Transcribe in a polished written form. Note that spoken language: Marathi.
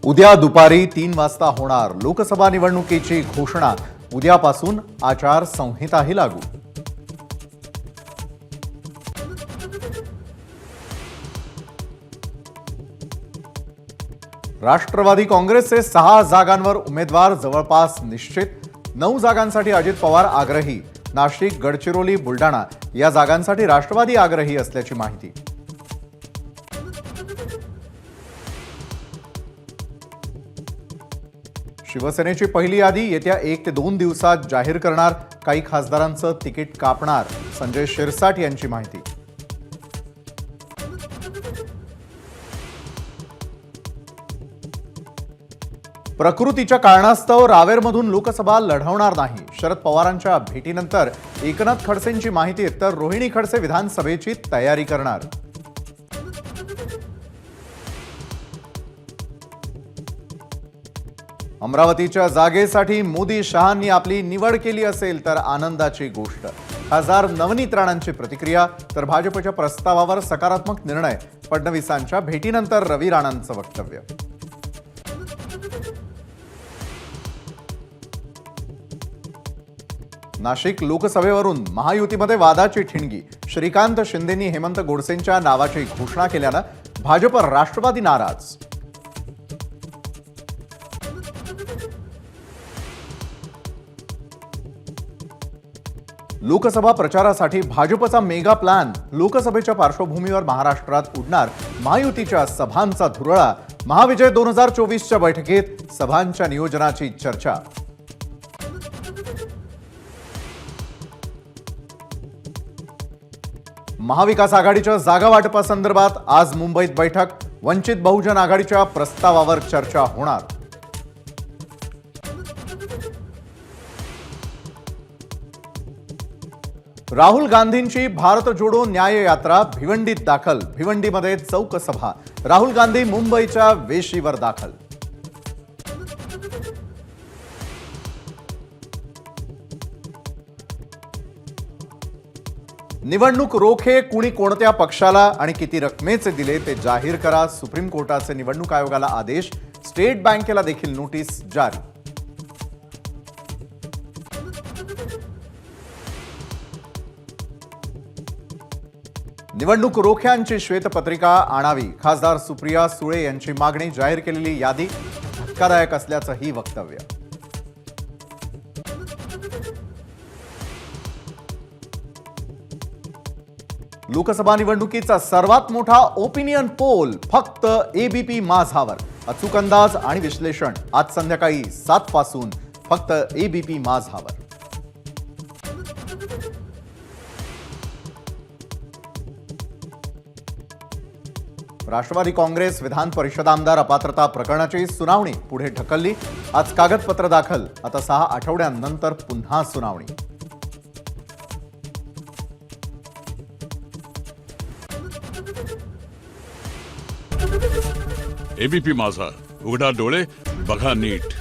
उद्या दुपारी 3 वाजता होणार लोकसभा निवडणुकीची घोषणा। उद्यापासून आचारसंहिताही लागू। राष्ट्रवादी काँग्रेसचे 6 जागांवर उमेदवार जवळपास निश्चित। 9 जागांसाठी अजित पवार आग्रही। नाशिक, गडचिरोली, बुलढाणा या जागांसाठी राष्ट्रवादी आग्रही असल्याची माहिती। शिवसेनेची पहिली यादी येत्या 1 ते 2 दिवसात जाहीर करणार। काही खासदारांचं तिकीट कापणार। संजय शिरसाट यांची माहिती। प्रकृतीच्या कारणास्तव रावेरमधून लोकसभा लढवणार नाही। शरद पवारांच्या भेटीनंतर एकनाथ खडसेंची माहिती। तर रोहिणी खडसे विधानसभेची तयारी करणार। अमरावतीच्या जागेसाठी मोदी शहांनी आपली निवड केली असेल तर आनंदाची गोष्ट। खासदार नवनीत राणांची प्रतिक्रिया। तर भाजपच्या प्रस्तावावर सकारात्मक निर्णय। फडणवीसांच्या भेटीनंतर रवी राणांचं वक्तव्य। नाशिक लोकसभेवरून महायुतीमध्ये वादाची ठिणगी। श्रीकांत शिंदेंनी हेमंत गोडसेंच्या नावाची घोषणा केल्यानं भाजप राष्ट्रवादी नाराज। लोकसभा प्रचारासाठी भाजपचा मेगा प्लॅन। लोकसभेच्या पार्श्वभूमीवर महाराष्ट्रात उडणार महायुतीच्या सभांचा धुरळा। महाविजय 2024च्या बैठकीत सभांच्या नियोजनाची चर्चा। महाविकास आघाडीच्या जागा वाटपासंदर्भात आज मुंबईत बैठक। वंचित बहुजन आघाडीच्या प्रस्तावावर चर्चा होणार। राहुल गांधींची भारत जोडो न्याय यात्रा भिवंडीत दाखल। भिवंडीमध्ये चौक सभा। राहुल गांधी मुंबईच्या वेशीवर दाखल। निवडणूक रोखे कुणी कोणत्या पक्षाला आणि किती रकमेचे दिले ते जाहीर करा। सुप्रीम कोर्टाचे निवडणूक आयोगाला आदेश। स्टेट बँकेला देखील नोटीस जारी। निवडणूक रोख्यांची श्वेतपत्रिका आणावी। खासदार सुप्रिया सुळे यांची मागणी। जाहीर केलेली यादी धक्कादायक असल्याचंही वक्तव्य। लोकसभा निवडणुकीचा सर्वात मोठा ओपिनियन पोल फक्त एबीपी माझावर। अचूक अंदाज आणि विश्लेषण आज संध्याकाळी 7 पासून फक्त एबीपी माझावर। राष्ट्रवादी काँग्रेस विधान परिषद आमदार अपात्रता प्रकरणाची सुनावणी पुढे ढकलली। आज कागदपत्र दाखल। आता 6 आठवड्यांनंतर पुन्हा सुनावणी। एबीपी माझा, उघडा डोळे बघा नीट।